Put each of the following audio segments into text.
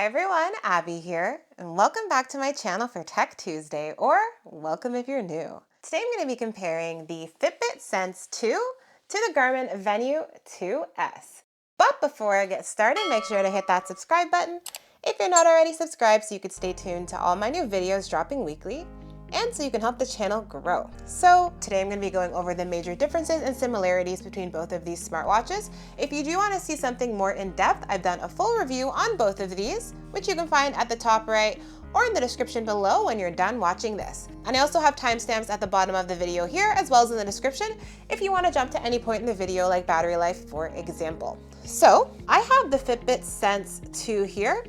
everyone, Abby here, and welcome back to my channel for Tech Tuesday, or welcome if you're new. Today I'm going to be comparing the Fitbit Sense 2 to the Garmin Venu 2S. But before I get started, make sure to hit that subscribe button if you're not already subscribed so you can stay tuned to all my new videos dropping weekly, and so you can help the channel grow. So today I'm going to be going over the major differences and similarities between both of these smartwatches. If you do want to see something more in depth, I've done a full review on both of these, which you can find at the top right or in the description below when you're done watching this. And I also have timestamps at the bottom of the video here, as well as in the description if you want to jump to any point in the video, like battery life, for example. So I have the Fitbit Sense 2 here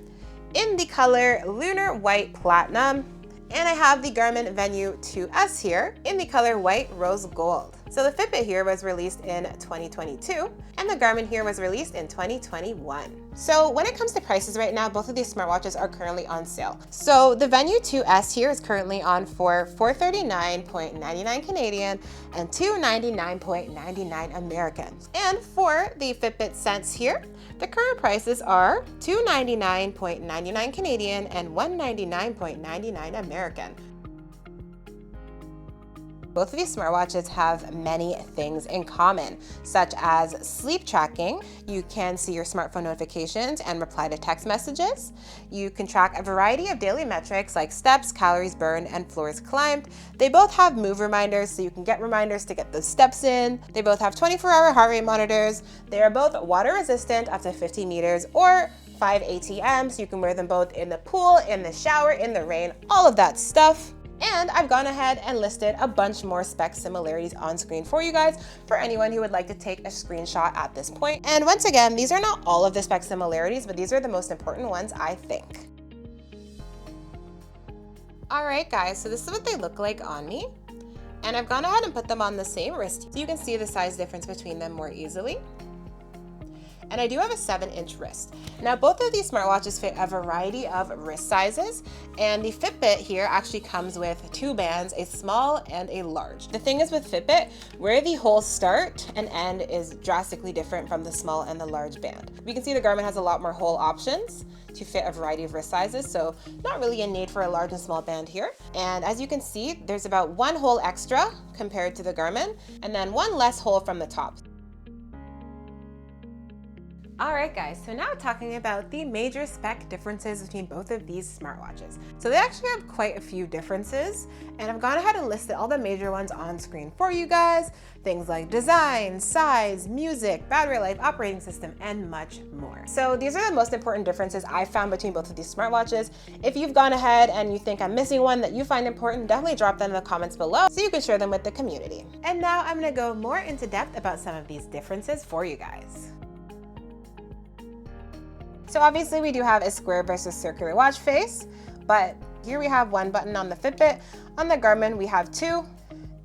in the color Lunar White Platinum, and I have the Garmin Venu 2S here in the color White Rose Gold. So the Fitbit here was released in 2022, and the Garmin here was released in 2021. So when it comes to prices right now, both of these smartwatches are currently on sale. So the Venu 2S here is currently on for $439.99 Canadian and $299.99 American. And for the Fitbit Sense here, the current prices are $299.99 Canadian and $199.99 American. Both of these smartwatches have many things in common, such as sleep tracking. You can see your smartphone notifications and reply to text messages. You can track a variety of daily metrics like steps, calories burned, and floors climbed. They both have move reminders, so you can get reminders to get those steps in. They both have 24-hour heart rate monitors. They are both water resistant up to 50 meters or 5 ATM, so you can wear them both in the pool, in the shower, in the rain, all of that stuff. And I've gone ahead and listed a bunch more spec similarities on screen for you guys, for anyone who would like to take a screenshot at this point. And once again, these are not all of the spec similarities, but these are the most important ones, I think. All right, guys, so this is what they look like on me. And I've gone ahead and put them on the same wrist, so you can see the size difference between them more easily. And I do have a 7-inch wrist. Now, both of these smartwatches fit a variety of wrist sizes, and the Fitbit here actually comes with 2 bands, a small and a large. The thing is with Fitbit, where the holes start and end is drastically different from the small and the large band. We can see the Garmin has a lot more hole options to fit a variety of wrist sizes, so not really a need for a large and small band here. And as you can see, there's about 1 hole extra compared to the Garmin, and then 1 less hole from the top. Alright guys, so now talking about the major spec differences between both of these smartwatches. So they actually have quite a few differences, and I've gone ahead and listed all the major ones on screen for you guys. Things like design, size, music, battery life, operating system, and much more. So these are the most important differences I found between both of these smartwatches. If you've gone ahead and you think I'm missing one that you find important, definitely drop them in the comments below so you can share them with the community. And now I'm going to go more into depth about some of these differences for you guys. So obviously we do have a square versus circular watch face, but here we have 1 button on the Fitbit. On the Garmin we have 2,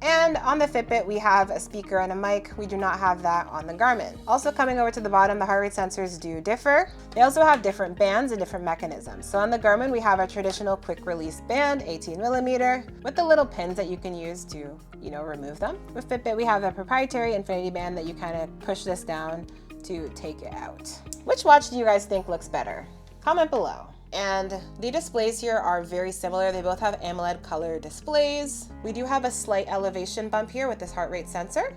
and on the Fitbit we have a speaker and a mic. We do not have that on the Garmin. Also coming over to the bottom, the heart rate sensors do differ. They also have different bands and different mechanisms. So on the Garmin we have a traditional quick release band, 18mm, with the little pins that you can use to, remove them. With Fitbit we have a proprietary infinity band that you kind of push this down to take it out. Which watch do you guys think looks better? Comment below. And the displays here are very similar. They both have AMOLED color displays. We do have a slight elevation bump here with this heart rate sensor.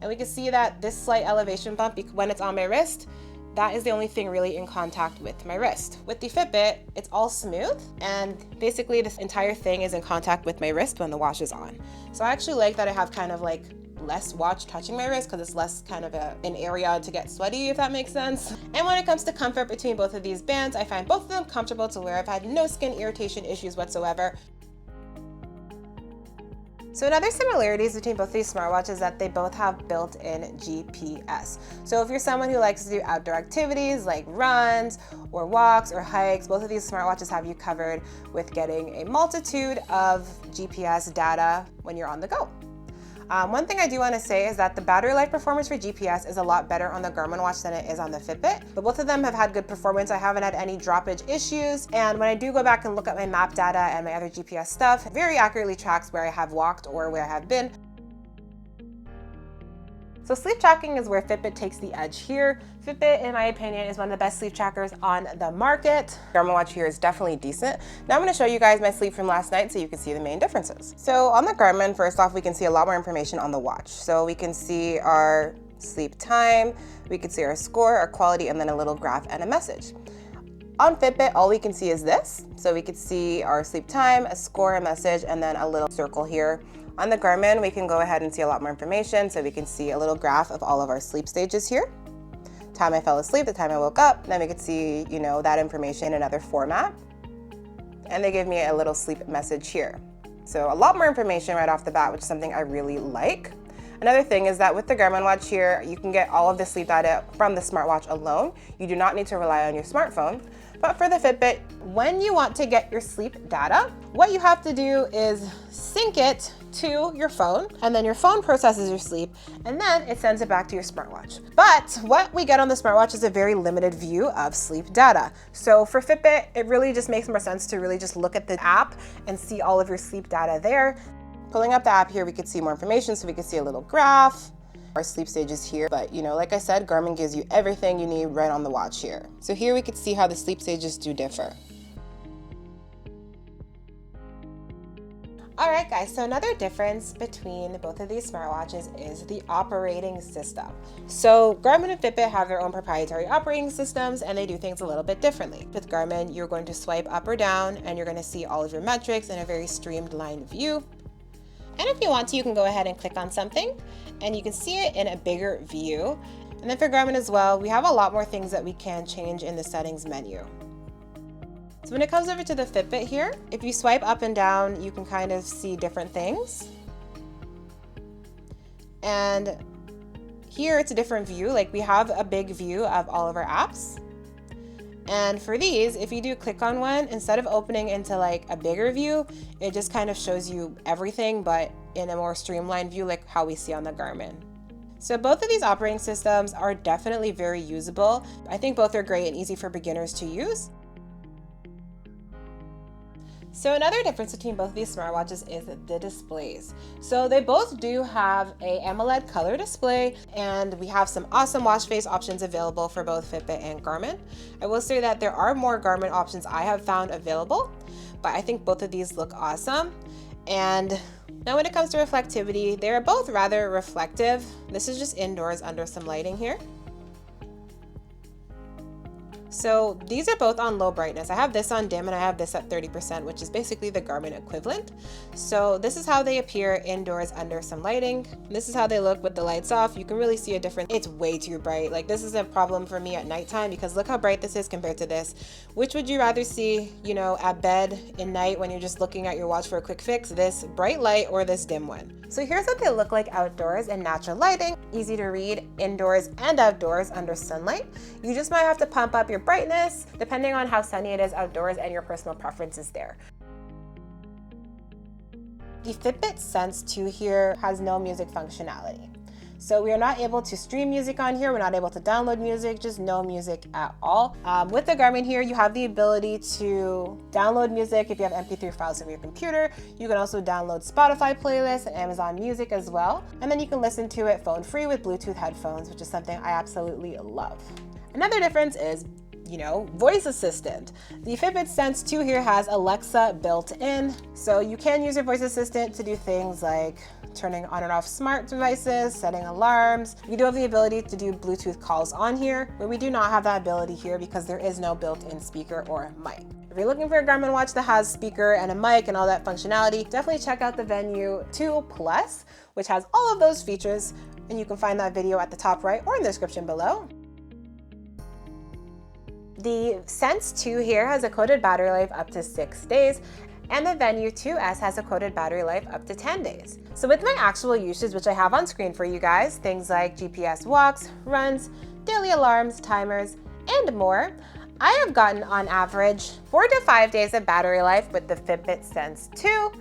And we can see that this slight elevation bump, when it's on my wrist, that is the only thing really in contact with my wrist. With the Fitbit, it's all smooth, and basically this entire thing is in contact with my wrist when the watch is on. So I actually like that I have kind of like less watch touching my wrist because it's less kind of an area to get sweaty, if that makes sense. And when it comes to comfort between both of these bands, I find both of them comfortable to wear. I've had no skin irritation issues whatsoever. So another similarities between both these smartwatches is that they both have built-in GPS. So if you're someone who likes to do outdoor activities like runs or walks or hikes, both of these smartwatches have you covered with getting a multitude of GPS data when you're on the go. One thing I do want to say is that the battery life performance for GPS is a lot better on the Garmin watch than it is on the Fitbit, but both of them have had good performance. I haven't had any droppage issues, and when I do go back and look at my map data and my other GPS stuff, it very accurately tracks where I have walked or where I have been. So sleep tracking is where Fitbit takes the edge here. Fitbit, in my opinion, is one of the best sleep trackers on the market. Garmin watch here is definitely decent. Now I'm gonna show you guys my sleep from last night so you can see the main differences. So on the Garmin, first off, we can see a lot more information on the watch. So we can see our sleep time, we can see our score, our quality, and then a little graph and a message. On Fitbit, all we can see is this. So we could see our sleep time, a score, a message, and then a little circle here. On the Garmin, we can go ahead and see a lot more information. So we can see a little graph of all of our sleep stages here. Time I fell asleep, the time I woke up. Then we could see, that information in another format. And they give me a little sleep message here. So a lot more information right off the bat, which is something I really like. Another thing is that with the Garmin watch here, you can get all of the sleep data from the smartwatch alone. You do not need to rely on your smartphone. But for the Fitbit, when you want to get your sleep data, what you have to do is sync it to your phone, and then your phone processes your sleep, and then it sends it back to your smartwatch. But what we get on the smartwatch is a very limited view of sleep data. So for Fitbit, it really just makes more sense to really just look at the app and see all of your sleep data there. Pulling up the app here, we could see more information, so we could see a little graph, our sleep stages here. But like I said, Garmin gives you everything you need right on the watch here. So here we could see how the sleep stages do differ. All right, guys, so another difference between both of these smartwatches is the operating system. So Garmin and Fitbit have their own proprietary operating systems, and they do things a little bit differently. With Garmin, you're going to swipe up or down, and you're going to see all of your metrics in a very streamlined view. And if you want to, you can go ahead and click on something, and you can see it in a bigger view. And then for Garmin as well, we have a lot more things that we can change in the settings menu. So when it comes over to the Fitbit here, if you swipe up and down, you can kind of see different things. And here it's a different view. Like we have a big view of all of our apps. And for these, if you do click on one, instead of opening into like a bigger view, it just kind of shows you everything, but in a more streamlined view, like how we see on the Garmin. So both of these operating systems are definitely very usable. I think both are great and easy for beginners to use. So another difference between both of these smartwatches is the displays. So they both do have a AMOLED color display, and we have some awesome watch face options available for both Fitbit and Garmin. I will say that there are more Garmin options I have found available, but I think both of these look awesome. And now when it comes to reflectivity, they're both rather reflective. This is just indoors under some lighting here. So these are both on low brightness. I have this on dim and I have this at 30%, which is basically the Garmin equivalent. So this is how they appear indoors under some lighting. This is how they look with the lights off. You can really see a difference. It's way too bright. Like this is a problem for me at nighttime because look how bright this is compared to this. Which would you rather see, at bed in night when you're just looking at your watch for a quick fix, this bright light or this dim one? So here's what they look like outdoors in natural lighting. Easy to read indoors and outdoors under sunlight. You just might have to pump up your brightness depending on how sunny it is outdoors and your personal preferences there. The Fitbit Sense 2 here has no music functionality. So we are not able to stream music on here. We're not able to download music, just no music at all. With the Garmin here, you have the ability to download music if you have MP3 files from your computer. You can also download Spotify playlists and Amazon Music as well. And then you can listen to it phone free with Bluetooth headphones, which is something I absolutely love. Another difference is voice assistant. The Fitbit Sense 2 here has Alexa built in. So you can use your voice assistant to do things like turning on and off smart devices, setting alarms. We do have the ability to do Bluetooth calls on here, but we do not have that ability here because there is no built-in speaker or mic. If you're looking for a Garmin watch that has speaker and a mic and all that functionality, definitely check out the Venu 2 Plus, which has all of those features, and you can find that video at the top right or in the description below. The Sense 2 here has a quoted battery life up to 6 days, and the Venu 2S has a quoted battery life up to 10 days. So with my actual usage, which I have on screen for you guys, things like GPS walks, runs, daily alarms, timers, and more, I have gotten on average 4 to 5 days of battery life with the Fitbit Sense 2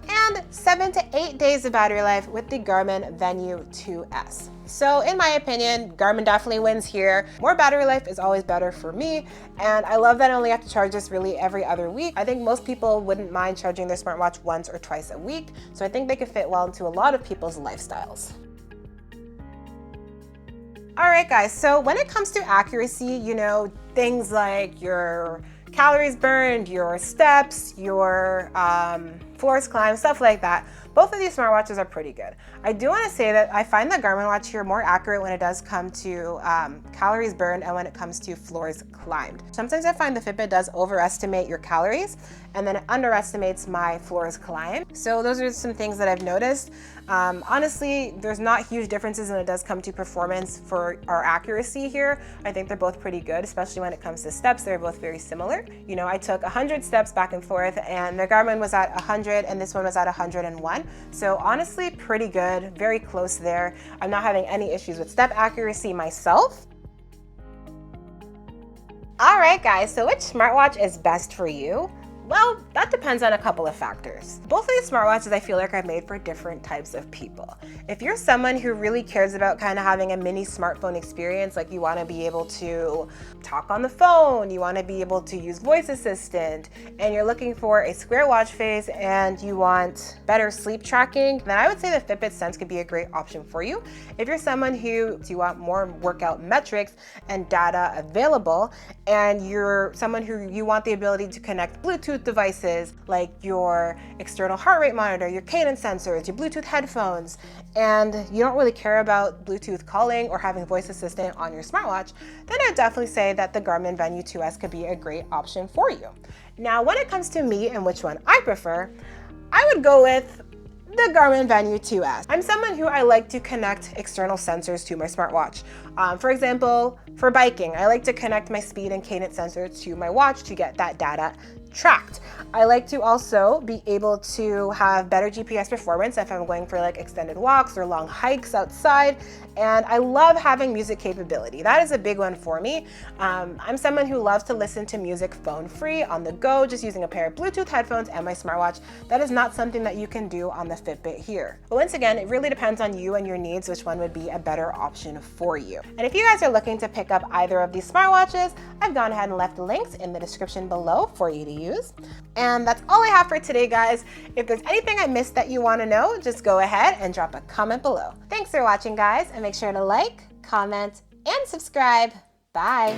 and 7 to 8 days of battery life with the Garmin Venu 2S. So in my opinion, Garmin definitely wins here. More battery life is always better for me, and I love that I only have to charge this really every other week. I think most people wouldn't mind charging their smartwatch once or twice a week, so I think they could fit well into a lot of people's lifestyles. All right, guys, so when it comes to accuracy, you know, things like your calories burned, your steps, your floors climbed, stuff like that, both of these smartwatches are pretty good. I do want to say that I find the Garmin watch here more accurate when it does come to calories burned and when it comes to floors climbed. Sometimes I find the Fitbit does overestimate your calories and then it underestimates my floors climbed. So those are some things that I've noticed. Honestly, there's not huge differences when it does come to performance for our accuracy here. I think they're both pretty good, especially when it comes to steps. They're both very similar. You know, I took 100 steps back and forth and the Garmin was at 100 and this one was at 101. So honestly, pretty good, very close there. I'm not having any issues with step accuracy myself. All right, guys, so which smartwatch is best for you? Well, that depends on a couple of factors. Both of these smartwatches I feel like are made for different types of people. If you're someone who really cares about kind of having a mini smartphone experience, like you want to be able to talk on the phone, you want to be able to use voice assistant, and you're looking for a square watch face and you want better sleep tracking, then I would say the Fitbit Sense could be a great option for you. If you're someone who you want more workout metrics and data available, and you're someone who you want the ability to connect Bluetooth devices like your external heart rate monitor, your cadence sensors, your Bluetooth headphones, and you don't really care about Bluetooth calling or having voice assistant on your smartwatch, then I'd definitely say that the Garmin Venu 2S could be a great option for you. Now, when it comes to me and which one I prefer, I would go with the Garmin Venu 2S. I'm someone who I like to connect external sensors to my smartwatch. For example, for biking, I like to connect my speed and cadence sensors to my watch to get that data tracked. I like to also be able to have better GPS performance if I'm going for like extended walks or long hikes outside. And I love having music capability. That is a big one for me. I'm someone who loves to listen to music phone free, on the go, just using a pair of Bluetooth headphones and my smartwatch. That is not something that you can do on the Fitbit here. But once again, it really depends on you and your needs, which one would be a better option for you. And if you guys are looking to pick up either of these smartwatches, I've gone ahead and left the links in the description below for you to use. And that's all I have for today, guys. If there's anything I missed that you want to know, just go ahead and drop a comment below. Thanks for watching, guys, and make sure to like, comment, and subscribe. Bye.